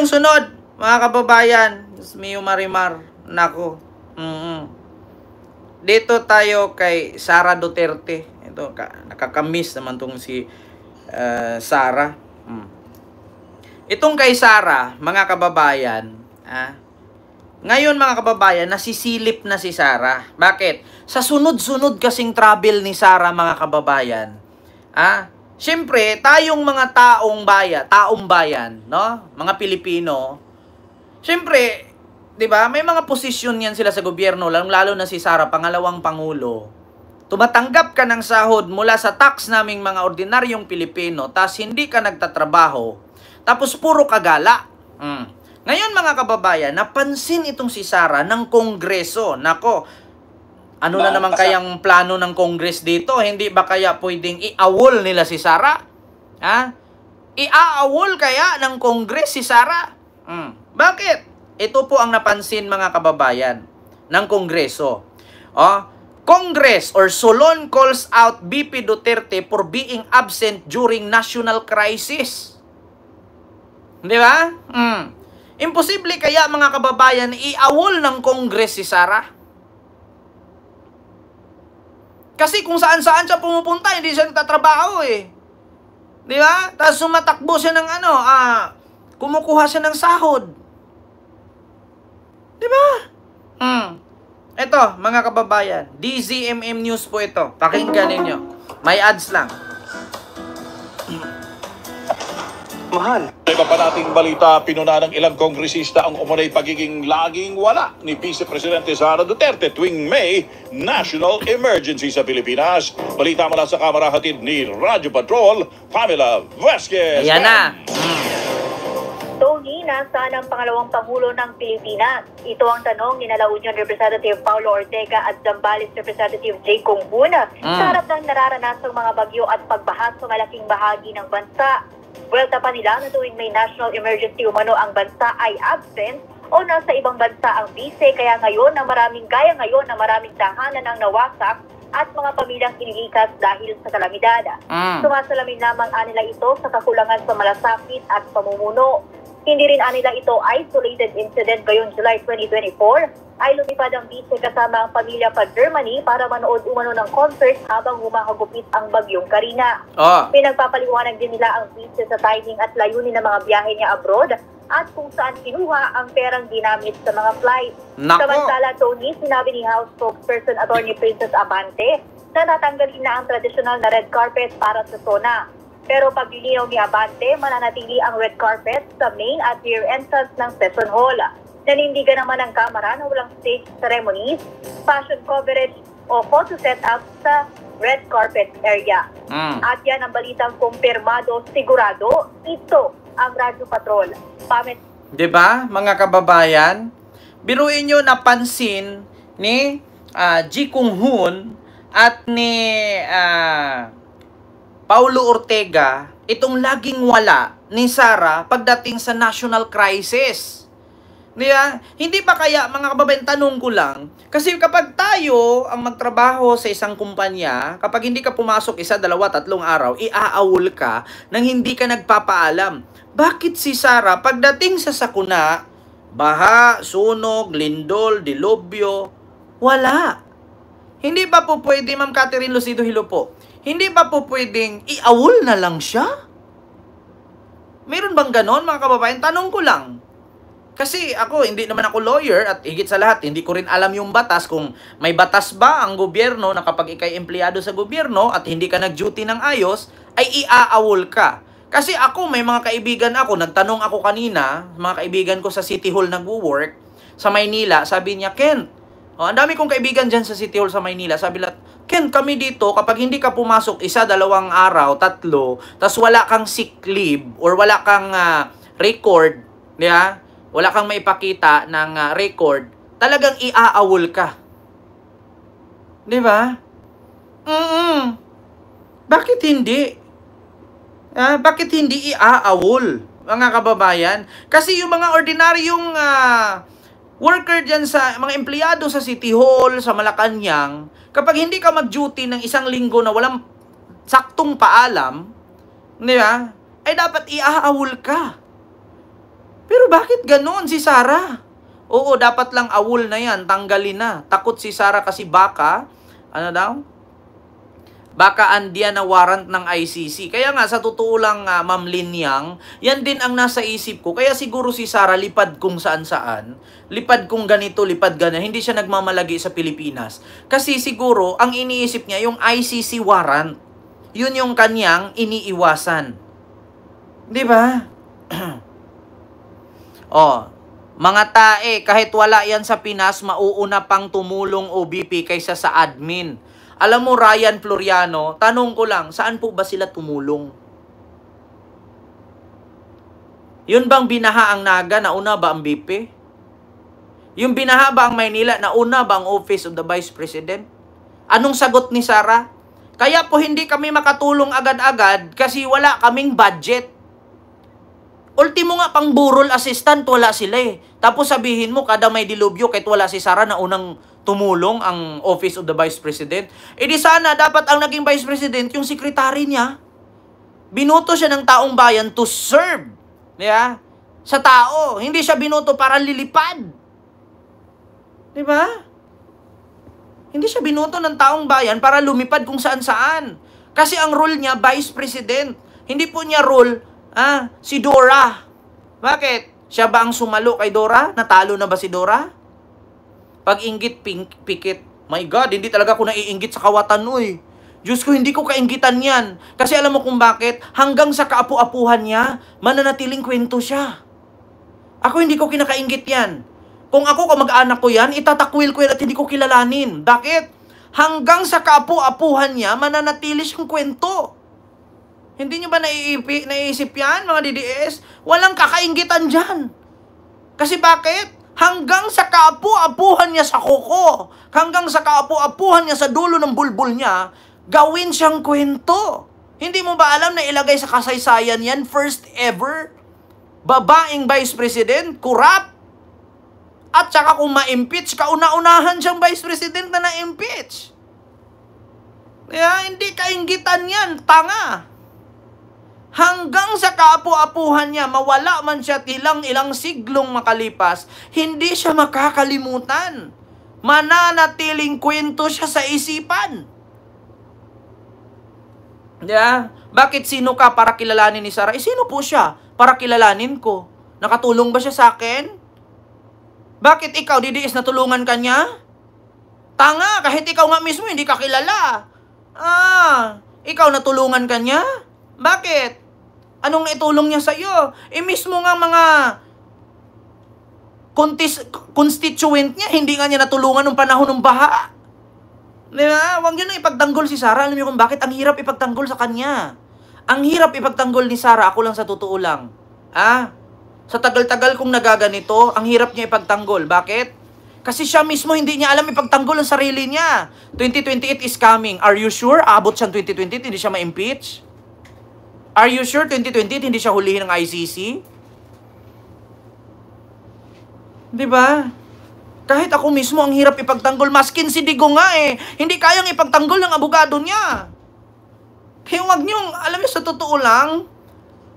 ang sunod, mga kababayan. Mio Marimar. Nako. Dito tayo kay Sara Duterte. Ito, nakakamiss naman tong si Sara. Itong kay Sara, mga kababayan, ngayon mga kababayan, nasisilip na si Sara. Bakit? Sa sunod-sunod kasing travel ni Sara, mga kababayan, siyempre, tayong mga taong bayan, no? Mga Pilipino, siyempre, 'di ba? May mga posisyon yan sila sa gobyerno, lalo na si Sara, pangalawang pangulo. Tumatanggap ka ng sahod mula sa tax naming mga ordinaryong Pilipino, tas hindi ka nagtatrabaho, tapos puro kagala. Ngayon mga kababayan, napansin itong si Sara ng Kongreso. Nako, ano na naman kayang plano ng Congress dito? Hindi ba kaya pwedeng i-awol nila si Sara? I-awol kaya ng Congress si Sara? Bakit? Ito po ang napansin mga kababayan ng Kongreso. Congress or Solon calls out BP Duterte for being absent during national crisis. Di ba? Imposible kaya mga kababayan i-awol ng Congress si Sara? Kasi kung saan-saan siya pumupunta, hindi siya nagtatrabaho eh. Di ba? Tapos sumatakbo siya ng kumukuha siya ng sahod. Di ba? Ito, mga kababayan, DZMM News po ito. Pakinggan ninyo. May ads lang. Mahal. Iba pa nating balita, pinuna ng ilang kongresista ang umunay pagiging laging wala ni Vice Presidente Sara Duterte tuwing May National Emergency sa Pilipinas. Balita mula sa Kamara, hatid ni Radyo Patrol, Pamela Vasquez. Ayan na. Tony, nasaan ang pangalawang Pangulo ng Pilipinas? Ito ang tanong ni La Union Representative Paulo Ortega at Zambales Representative J. Conghuna sa harap ng nararanasang mga bagyo at pagbaha sa malaking bahagi ng bansa. Welta pa nila na tuwing may national emergency umano ang bansa ay absent o nasa ibang bansa ang bise, kaya ngayon na maraming tahanan ang nawasak at mga pamilyang inilikas dahil sa kalamidad. Sumasalamin lamang nila ito sa kakulangan sa malasakit at pamumuno. Hindi rin nila ito isolated incident. Ngayong July 2024 ay lumipad ang bise kasama ang pamilya pa Germany para manood umano ng concert habang humahagupit ang bagyong Karina. Pinagpapaliwanag din nila ang bise sa timing at layunin ng mga biyahe niya abroad at kung saan kinuha ang perang ginamit sa mga flight. Samantala, Tony, sinabi ni House spokesperson Attorney Princess Abante na tatanggalin na ang traditional na red carpet para sa SONA. Pero paglilinaw ni Abante, mananatili ang red carpet sa main at rear entrance ng Session Hall. Nanindigan naman ang Kamara na walang stage ceremonies, fashion coverage o photo setup sa red carpet area. At yan ang balitang kumpirmado, sigurado, ito ang Radyo Patrol. Diba, mga kababayan? Biruin nyo, napansin ni G. Conghun at ni Paulo Ortega itong laging wala ni Sara pagdating sa national crisis. Diba? Hindi ba kaya, mga kababayan, tanong ko lang, kasi kapag tayo ang magtrabaho sa isang kumpanya, kapag hindi ka pumasok 1, 2, 3 araw, iaawol ka nang hindi ka nagpapaalam. Bakit si Sara pagdating sa sakuna, baha, sunog, lindol, dilubyo, wala? Hindi ba po pwede, Ma'am Catherine Lucido Hilupo, hindi ba po pwedeng i-awol na lang siya? Meron bang ganon, mga kababayan? Tanong ko lang. Kasi ako, hindi naman ako lawyer at higit sa lahat, hindi ko rin alam yung batas kung may batas ba ang gobyerno na kapag ikay empleyado sa gobyerno at hindi ka nag-duty ng ayos, ay i-awol ka. Kasi ako, may mga kaibigan ako, nagtanong ako kanina, mga kaibigan ko sa City Hall nagwo-work, sa Maynila, sabi niya, Ken, ang dami kong kaibigan dyan sa City Hall sa Maynila, sabi nila, Ken, kami dito, kapag hindi ka pumasok 1, 2 araw, 3, tas wala kang sick leave, or wala kang record, yeah? Wala kang maipakita ng record, talagang i-aawol ka. Di ba? Bakit hindi? Bakit hindi i-aawol, mga kababayan? Kasi yung mga ordinaryong worker dyan sa mga empleyado sa City Hall, sa Malacanang, kapag hindi ka mag-duty ng 1 linggo na walang saktong paalam, di ba? Ay dapat i-aawol ka. Pero bakit ganon si Sara? Oo, dapat lang awol na yan, tanggalin na. Takot si Sara kasi baka, ano daw? Baka andiyan na warrant ng ICC. Kaya nga, sa totoo lang, Ma'am Lin Yang, yan din ang nasa isip ko. Kaya siguro si Sara lipad kung saan-saan. Lipad kung ganito, lipad ganyan. Hindi siya nagmamalagi sa Pilipinas. Kasi siguro, ang iniisip niya, yung ICC warrant. Yun yung kanyang iniiwasan. Di ba? Oh, mga tae, kahit wala yan sa Pinas, mauuna pang tumulong OBP kaysa sa admin. Alam mo, Ryan Floriano, tanong ko lang, saan po ba sila tumulong? Yun bang binaha ang Naga, nauna ba ang BP? Yung binaha ba ang Maynila, nauna ba ang Office of the Vice President? Anong sagot ni Sara? Kaya po hindi kami makatulong agad-agad kasi wala kaming budget. Ultimo nga, pang burol assistant, wala sila eh. Tapos sabihin mo, kada may dilubyo, kahit wala si Sara na unang tumulong ang Office of the Vice President. E di sana, dapat ang naging Vice President, yung sekretary niya. Binoto siya ng taong bayan to serve. Yeah? Sa tao. Hindi siya binoto para lilipad. Di ba? Hindi siya binoto ng taong bayan para lumipad kung saan-saan. Kasi ang role niya, Vice President. Hindi po niya role, si Dora. Bakit? Siya ba ang sumalo kay Dora? Natalo na ba si Dora? Pag inggit, pikit. My God, hindi talaga ako naiinggit sa kawatan, uy. Diyos ko, hindi ko kainggitan yan. Kasi alam mo kung bakit? Hanggang sa kaapu-apuhan niya, mananatiling kwento siya. Ako hindi ko kinakainggit yan. Kung ako kamag-anak ko yan, itatakwil ko yan at hindi ko kilalanin. Bakit? Hanggang sa kaapu-apuhan niya, mananatili siyang kwento. Hindi niyo ba naiisip yan, mga DDS? Walang kakainggitan dyan. Kasi bakit? Hanggang sa kaapu-apuhan niya sa kuko, hanggang sa kaapu-apuhan niya sa dulo ng bulbul niya, gawin siyang kwento. Hindi mo ba alam na ilagay sa kasaysayan yan, first ever, babaeng Vice President, corrupt? At saka kung ma-impeach, kauna-unahan siyang Vice President na na-impeach. Kaya hindi kainggitan yan, tanga. Hanggang sa kaapu-apuhan niya, mawala man siya ilang siglong makalipas, hindi siya makakalimutan. Mananatiling kwento siya sa isipan. Yeah? Bakit sino ka para kilalanin ni Sara? Sino po siya para kilalanin ko? Nakatulong ba siya sa akin? Bakit ikaw, DDS, natulungan ka niya? Tanga, kahit ikaw nga mismo hindi ka kilala. Ikaw natulungan ka niya? Bakit? Anong naitulong niya sa iyo? Mismo nga mga constituent niya, hindi nga niya natulungan nung panahon ng baha. Diba? Huwag niyo na ipagtanggol si Sara. Alam niyo kung bakit? Ang hirap ipagtanggol sa kanya. Ang hirap ipagtanggol ni Sara. Ako lang sa totoo lang. Sa tagal-tagal kong nagaganito, ang hirap niya ipagtanggol. Bakit? Kasi siya mismo hindi niya alam ipagtanggol ang sarili niya. 2028 is coming. Are you sure? Abot siyang 2028, hindi siya ma-impeach? Are you sure 2020 hindi siya hulihin ng ICC? Diba? Kahit ako mismo ang hirap ipagtanggol, maskin si Digong nga eh. Hindi kayang ipagtanggol ng abogado niya. Kaya wag niyong, alam niyo sa totoo lang,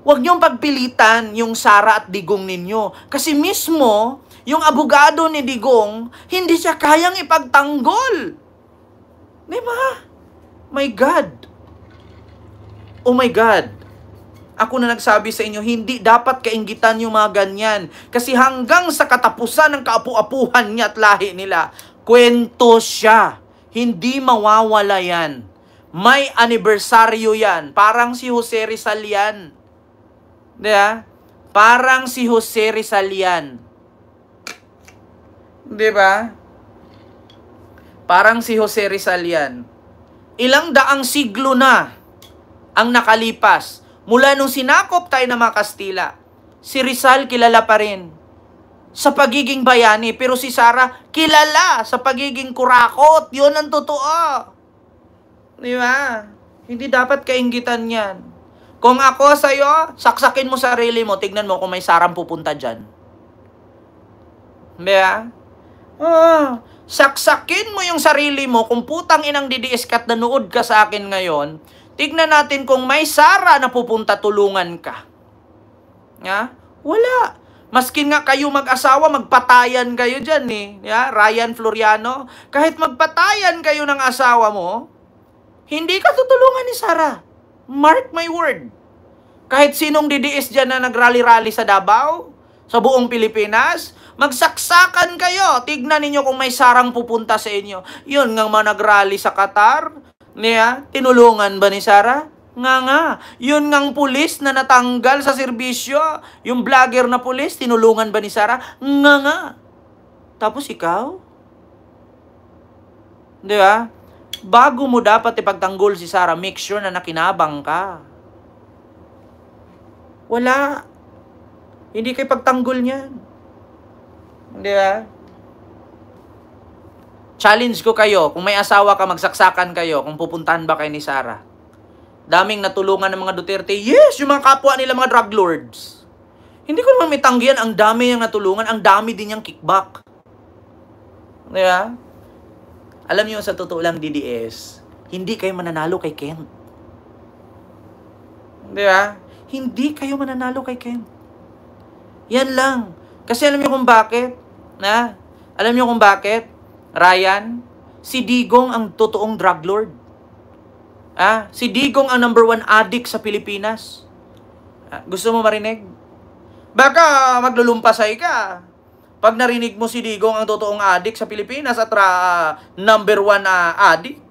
wag niyong pagpilitan yung Sara at Digong ninyo. Kasi mismo, yung abogado ni Digong, hindi siya kayang ipagtanggol. Diba? My God. Oh my God. Ako na nagsabi sa inyo, hindi dapat kainggitan yung mga ganyan. Kasi hanggang sa katapusan ng kaapu-apuhan niya at lahi nila, kwento siya. Hindi mawawala yan. May anibersaryo yan. Parang si Jose Rizal yan. Diba? Parang si Jose Rizal yan. Diba? Parang si Jose Rizal yan. Ilang daang siglo na ang nakalipas. Mula nung sinakop tayo ng mga Kastila, si Rizal kilala pa rin sa pagiging bayani. Pero si Sara kilala sa pagiging kurakot. Yun ang totoo. Di ba? Hindi dapat kainggitan yan. Kung ako sa'yo, saksakin mo sarili mo. Tignan mo kung may Sarang pupunta dyan. Di ba? Saksakin mo yung sarili mo. Kung putang inang DDS kat nanood ka sa akin ngayon, tignan natin kung may Sara na pupunta, tulungan ka. Wala. Maskin nga kayo mag-asawa, magpatayan kayo dyan eh. Yeah? Ryan Floriano, kahit magpatayan kayo ng asawa mo, hindi ka tutulungan ni Sara. Mark my word. Kahit sinong didiis dyan na nagrally-rally sa Davao, sa buong Pilipinas, magsaksakan kayo. Tignan ninyo kung may sarang pupunta sa inyo. Yun nga mga nagrally sa Qatar, niya, tinulungan ba ni Sara? Nga. Yun ngang pulis na natanggal sa serbisyo, yung vlogger na pulis, tinulungan ba ni Sara? Nga. Tapos ikaw? Di ba? Bago mo dapat ipagtanggol si Sara, make sure na nakinabang ka. Wala. Hindi kayo pagtanggol niyan. Di ba? Challenge ko kayo, kung may asawa ka, magsaksakan kayo, kung pupuntahan ba kayo ni Sara. Daming natulungan ng mga Duterte. Yes, yung mga kapwa nila, mga drug lords. Hindi ko naman may tanggihan, ang dami niyang natulungan, ang dami din niyang kickback. Di ba? Alam niyo, sa totoo lang, DDS, hindi kayo mananalo kay Kent. Di ba? Hindi kayo mananalo kay Kent. Yan lang. Kasi alam niyo kung bakit? Alam niyo kung bakit? Ryan, si Digong ang totoong drug lord. Si Digong ang #1 addict sa Pilipinas. Gusto mo marinig? Baka maglulumpasay ka. Pag narinig mo si Digong ang totoong addict sa Pilipinas at #1 addict.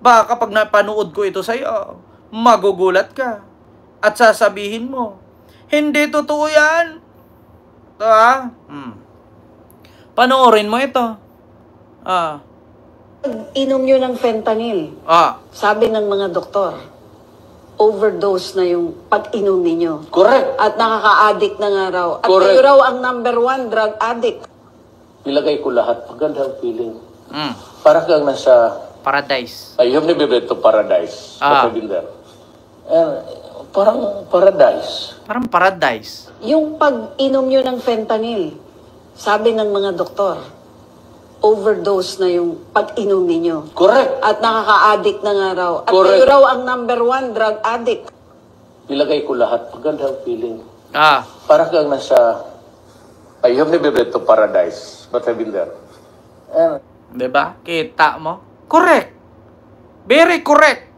Baka pag napanood ko ito sa'yo, magugulat ka. At sasabihin mo, hindi totoo yan. Ito Panoorin mo ito. Inom nyo ng fentanyl. Sabi ng mga doktor, overdose na yung pag-inom ninyo. Correct. At nakaka-addict na nga raw. At Correct. kayo raw ang #1 drug addict. Ilagay ko lahat. Magandang feeling. Para kang nasa... Paradise. I have never been to paradise. But I've been there. And, parang paradise. Parang paradise. Yung pag-inom nyo ng fentanyl, sabi ng mga doktor, overdose na yung pag-inom ninyo. Correct. At nakaka-addict na nga raw. At Correct. kayo raw ang #1 drug addict. Ilagay ko lahat. Magandang feeling. Para kang nasa... I have never been to paradise. But I've been there. And, diba? Kita mo? Correct. Very correct.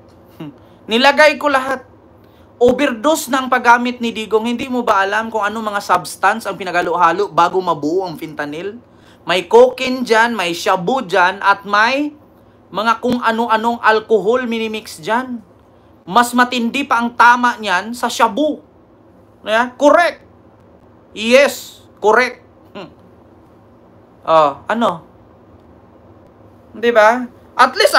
Nilagay ko lahat. Overdose na ang paggamit ni Digong. Hindi mo ba alam kung ano mga substance ang pinagalo-halo bago mabuo ang fentanyl? May cocaine dyan, may shabu dyan, at may mga kung ano-anong alcohol minimix dyan. Mas matindi pa ang tama niyan sa shabu. Correct. Yes, correct. Ano? Di ba? At least